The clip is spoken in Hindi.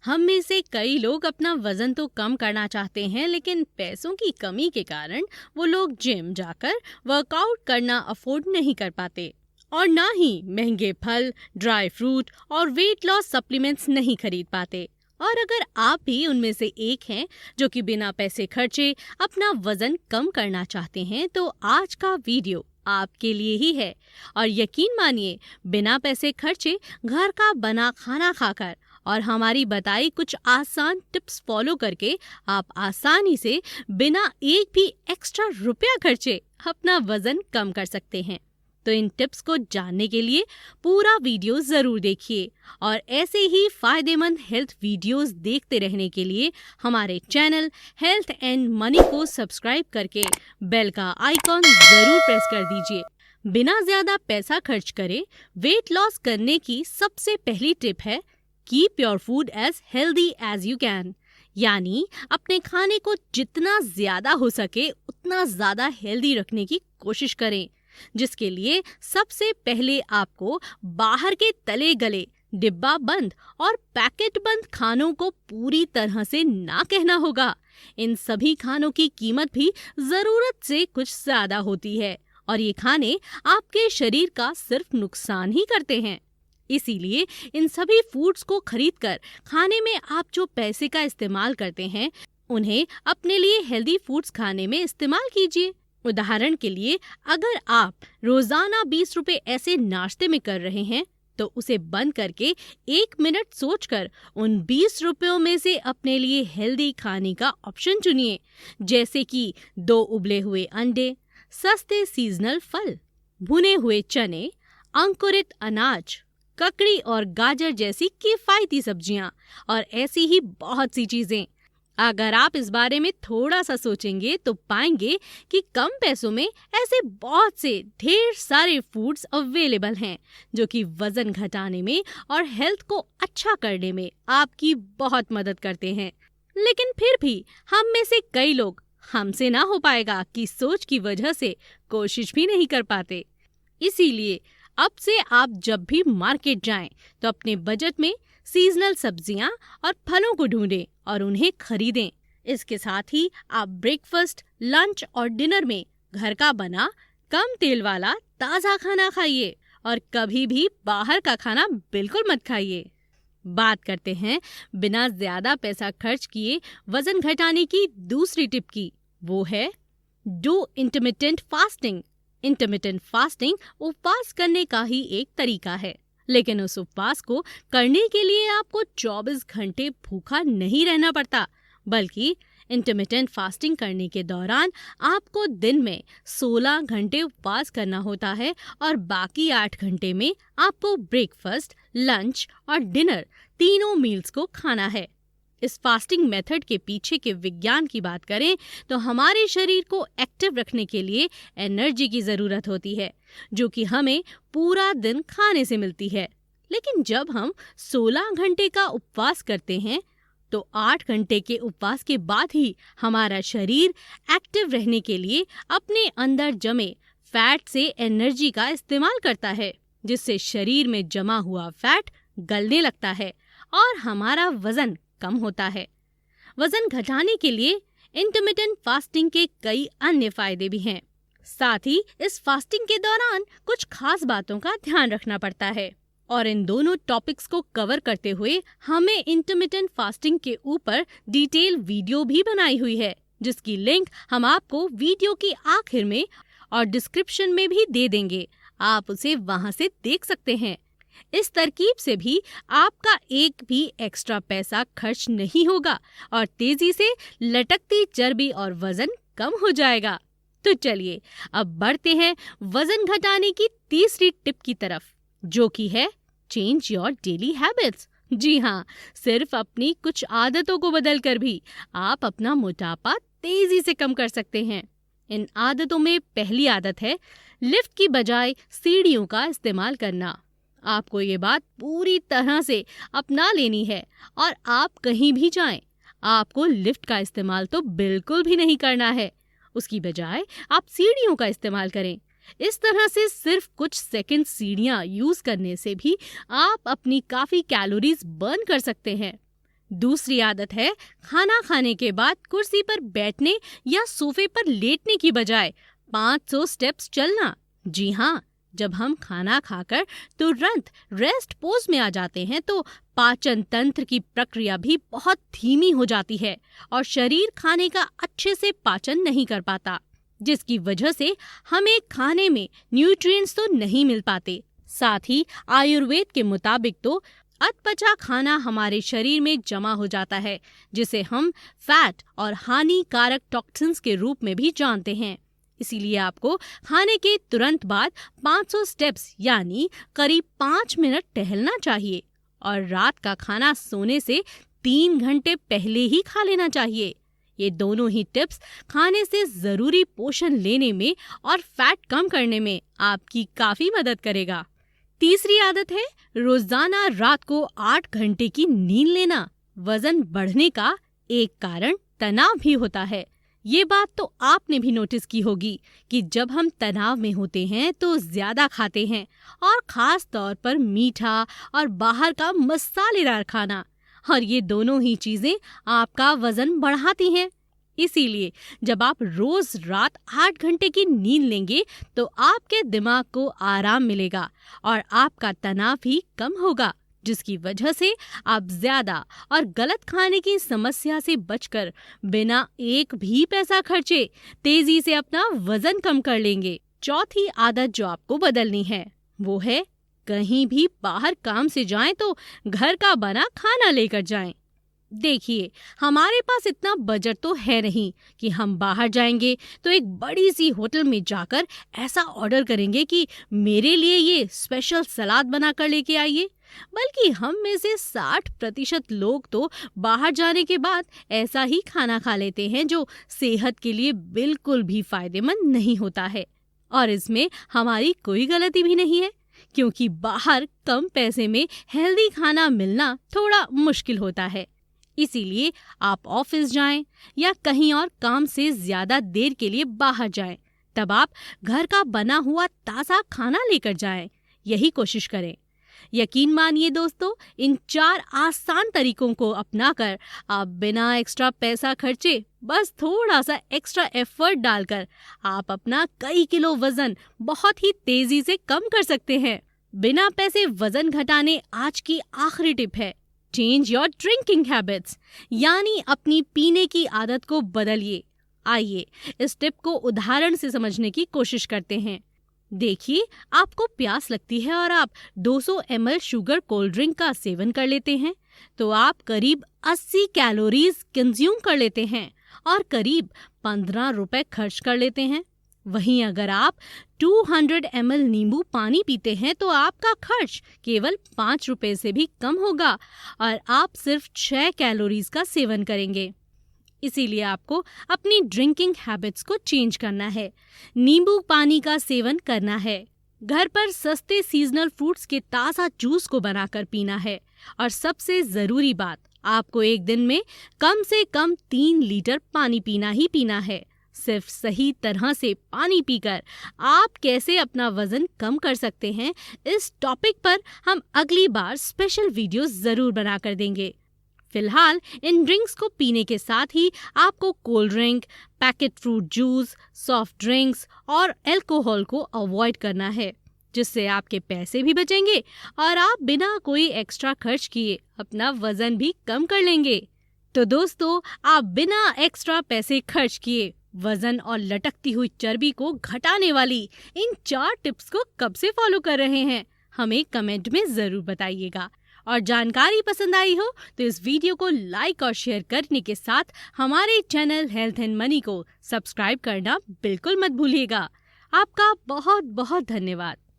हम में से कई लोग अपना वजन तो कम करना चाहते हैं, लेकिन पैसों की कमी के कारण वो लोग जिम जाकर वर्कआउट करना अफोर्ड नहीं कर पाते और ना ही महंगे फल, ड्राई फ्रूट और वेट लॉस सप्लीमेंट्स नहीं खरीद पाते। और अगर आप भी उनमें से एक हैं जो कि बिना पैसे खर्चे अपना वजन कम करना चाहते हैं, तो आज का वीडियो आपके लिए ही है। और यकीन मानिए, बिना पैसे खर्चे घर का बना खाना खाकर और हमारी बताई कुछ आसान टिप्स फॉलो करके आप आसानी से बिना एक भी एक्स्ट्रा रुपया खर्चे अपना वजन कम कर सकते हैं। तो इन टिप्स को जानने के लिए पूरा वीडियो जरूर देखिए और ऐसे ही फायदेमंद हेल्थ वीडियोस देखते रहने के लिए हमारे चैनल हेल्थ एंड मनी को सब्सक्राइब करके बेल का आइकॉन जरूर प्रेस कर दीजिए। बिना ज्यादा पैसा खर्च करे वेट लॉस करने की सबसे पहली टिप है, keep your food as healthy as you can. यानी अपने खाने को जितना ज्यादा हो सके उतना ज्यादा हेल्दी रखने की कोशिश करें, जिसके लिए सबसे पहले आपको बाहर के तले गले, डिब्बा बंद और पैकेट बंद खानों को पूरी तरह से ना कहना होगा। इन सभी खानों की कीमत भी जरूरत से कुछ ज्यादा होती है और ये खाने आपके शरीर का सिर्फ नुकसान ही करते हैं। इसीलिए इन सभी फूड्स को खरीदकर खाने में आप जो पैसे का इस्तेमाल करते हैं, उन्हें अपने लिए हेल्दी फूड्स खाने में इस्तेमाल कीजिए। उदाहरण के लिए, अगर आप रोजाना 20 रुपए ऐसे नाश्ते में कर रहे हैं, तो उसे बंद करके 1 मिनट सोचकर उन 20 रुपयों में से अपने लिए हेल्दी खाने का ऑप्शन चुनिए, जैसे कि 2 उबले हुए अंडे, सस्ते सीजनल फल, भुने हुए चने, अंकुरित अनाज, ककड़ी और गाजर जैसी किफायती सब्जियां और ऐसी ही बहुत सी चीजें। अगर आप इस बारे में थोड़ा सा सोचेंगे तो पाएंगे कि कम पैसों में ऐसे बहुत से ढेर सारे फूड्स अवेलेबल हैं जो कि वजन घटाने में और हेल्थ को अच्छा करने में आपकी बहुत मदद करते हैं। लेकिन फिर भी हम में से कई लोग हमसे ना हो पाएगा कि सोच की वजह से कोशिश भी नहीं कर पाते। इसीलिए अब से आप जब भी मार्केट जाएं तो अपने बजट में सीजनल सब्जियां और फलों को ढूंढें और उन्हें खरीदें। इसके साथ ही आप ब्रेकफास्ट, लंच और डिनर में घर का बना कम तेल वाला ताज़ा खाना खाइए और कभी भी बाहर का खाना बिल्कुल मत खाइए। बात करते हैं बिना ज्यादा पैसा खर्च किए वजन घटाने की दूसरी टिप की। वो है do intermittent fasting. Intermittent fasting उपवास करने का ही एक तरीका है, लेकिन उस उपवास को करने के लिए आपको 24 घंटे भूखा नहीं रहना पड़ता, बल्कि इंटरमिटेंट फास्टिंग करने के दौरान आपको दिन में 16 घंटे उपवास करना होता है और बाकी 8 घंटे में आपको ब्रेकफास्ट, लंच और डिनर तीनों मील्स को खाना है। इस फास्टिंग मेथड के पीछे के विज्ञान की बात करें तो हमारे शरीर को एक्टिव रखने के लिए एनर्जी की जरूरत होती है, जो कि हमें पूरा दिन खाने से मिलती है। लेकिन जब हम 16 घंटे का उपवास करते हैं तो 8 घंटे के उपवास के बाद ही हमारा शरीर एक्टिव रहने के लिए अपने अंदर जमे फैट से एनर्जी का इस्तेमाल करता है, जिससे शरीर में जमा हुआ फैट गलने लगता है और हमारा वजन कम होता है। वजन घटाने के लिए इंटरमिटेंट फास्टिंग के कई अन्य फायदे भी हैं। साथ ही इस फास्टिंग के दौरान कुछ खास बातों का ध्यान रखना पड़ता है और इन दोनों टॉपिक्स को कवर करते हुए हमें इंटरमिटेंट फास्टिंग के ऊपर डिटेल वीडियो भी बनाई हुई है, जिसकी लिंक हम आपको वीडियो की आखिर में और डिस्क्रिप्शन में भी दे देंगे। आप उसे वहां से देख सकते हैं। इस तरकीब से भी आपका एक भी एक्स्ट्रा पैसा खर्च नहीं होगा और तेजी से लटकती चर्बी और वजन कम हो जाएगा। तो चलिए अब बढ़ते हैं वजन घटाने की तीसरी टिप की तरफ, जो कि है चेंज योर डेली हैबिट्स। जी हाँ, सिर्फ अपनी कुछ आदतों को बदलकर भी आप अपना मोटापा तेजी से कम कर सकते हैं। इन आदतों में पहली आदत है लिफ्ट की बजाय सीढ़ियों का इस्तेमाल करना। आपको ये बात पूरी तरह से अपना लेनी है और आप कहीं भी जाएं, आपको लिफ्ट का इस्तेमाल तो बिल्कुल भी नहीं करना है। उसकी बजाय आप सीढ़ियों का इस्तेमाल करें। इस तरह से सिर्फ कुछ सेकंड सीढ़ियां यूज करने से भी आप अपनी काफी कैलोरीज बर्न कर सकते हैं। दूसरी आदत है खाना खाने के बाद कुर्सी पर बैठने या सोफे पर लेटने की बजाय 500 स्टेप्स चलना। जी हाँ, जब हम खाना खाकर तुरंत रेस्ट पोज में आ जाते हैं तो पाचन तंत्र की प्रक्रिया भी बहुत धीमी हो जाती है और शरीर खाने का अच्छे से पाचन नहीं कर पाता, जिसकी वजह से हमें खाने में न्यूट्रिएंट्स तो नहीं मिल पाते। साथ ही आयुर्वेद के मुताबिक तो अधपचा खाना हमारे शरीर में जमा हो जाता है, जिसे हम फैट और हानिकारक टॉक्सिन्स के रूप में भी जानते हैं। इसीलिए आपको खाने के तुरंत बाद 500 स्टेप्स यानी करीब 5 मिनट टहलना चाहिए और रात का खाना सोने से 3 घंटे पहले ही खा लेना चाहिए। ये दोनों ही टिप्स खाने से जरूरी पोषण लेने में और फैट कम करने में आपकी काफी मदद करेगा। तीसरी आदत है रोजाना रात को 8 घंटे की नींद लेना। वजन बढ़ने का एक कारण तनाव भी होता है। ये बात तो आपने भी नोटिस की होगी कि जब हम तनाव में होते हैं तो ज्यादा खाते हैं और खास तौर पर मीठा और बाहर का मसालेदार खाना, और ये दोनों ही चीजें आपका वजन बढ़ाती हैं। इसीलिए जब आप रोज रात 8 घंटे की नींद लेंगे तो आपके दिमाग को आराम मिलेगा और आपका तनाव भी कम होगा, जिसकी वजह से आप ज्यादा और गलत खाने की समस्या से बचकर बिना एक भी पैसा खर्चे तेजी से अपना वजन कम कर लेंगे। चौथी आदत जो आपको बदलनी है वो है कहीं भी बाहर काम से जाएं तो घर का बना खाना लेकर जाएं। देखिए, हमारे पास इतना बजट तो है नहीं कि हम बाहर जाएंगे तो एक बड़ी सी होटल में जाकर ऐसा ऑर्डर करेंगे कि मेरे लिए ये स्पेशल सलाद बनाकर लेके आइए। बल्कि हम में से 60% लोग तो बाहर जाने के बाद ऐसा ही खाना खा लेते हैं जो सेहत के लिए बिल्कुल भी फायदेमंद नहीं होता है। और इसमें हमारी कोई गलती भी नहीं है, क्योंकि बाहर कम पैसे में हेल्दी खाना मिलना थोड़ा मुश्किल होता है। इसीलिए आप ऑफिस जाएं या कहीं और काम से ज्यादा देर के लिए बाहर जाएं, तब आप घर का बना हुआ ताज़ा खाना लेकर जाएं। यही कोशिश करें। यकीन मानिए दोस्तों, इन 4 आसान तरीकों को अपनाकर आप बिना एक्स्ट्रा पैसा खर्चे, बस थोड़ा सा एक्स्ट्रा एफर्ट डालकर आप अपना कई किलो वजन बहुत ही तेजी से कम कर सकते हैं। बिना पैसे वजन घटाने आज की आखिरी टिप है चेंज योर ड्रिंकिंग हैबिट्स, यानी अपनी पीने की आदत को बदलिए। आइए इस टिप को उदाहरण से समझने की कोशिश करते हैं। देखिए, आपको प्यास लगती है और आप 200 ml शुगर कोल्ड ड्रिंक का सेवन कर लेते हैं तो आप करीब 80 कैलोरीज कंज्यूम कर लेते हैं और करीब 15 रुपए खर्च कर लेते हैं। वहीं अगर आप 200 ml नींबू पानी पीते हैं तो आपका खर्च केवल 5 रुपए से भी कम होगा और आप सिर्फ 6 कैलोरीज का सेवन करेंगे। इसीलिए आपको अपनी ड्रिंकिंग हैबिट्स को चेंज करना है, नींबू पानी का सेवन करना है, घर पर सस्ते सीजनल फ्रूट्स के ताज़ा जूस को बनाकर पीना है और सबसे ज़रूरी बात, आपको एक दिन में कम से कम 3 लीटर पानी पीना ही पीना है। सिर्फ सही तरह से पानी पीकर आप कैसे अपना वजन कम कर सकते हैं, इस टॉपिक पर हम अगली बार स्पेशल वीडियो ज़रूर बनाकर देंगे। फिलहाल इन ड्रिंक्स को पीने के साथ ही आपको cold drink, packet fruit juice, soft drinks और अल्कोहल को अवॉइड करना है, जिससे आपके पैसे भी बचेंगे और आप बिना कोई एक्स्ट्रा खर्च किए अपना वजन भी कम कर लेंगे। तो दोस्तों, आप बिना एक्स्ट्रा पैसे खर्च किए वजन और लटकती हुई चर्बी को घटाने वाली इन 4 टिप्स को कब से फॉलो कर रहे हैं, हमें कमेंट में जरूर बताइएगा। और जानकारी पसंद आई हो तो इस वीडियो को लाइक और शेयर करने के साथ हमारे चैनल हेल्थ एंड मनी को सब्सक्राइब करना बिल्कुल मत भूलिएगा। आपका बहुत बहुत धन्यवाद।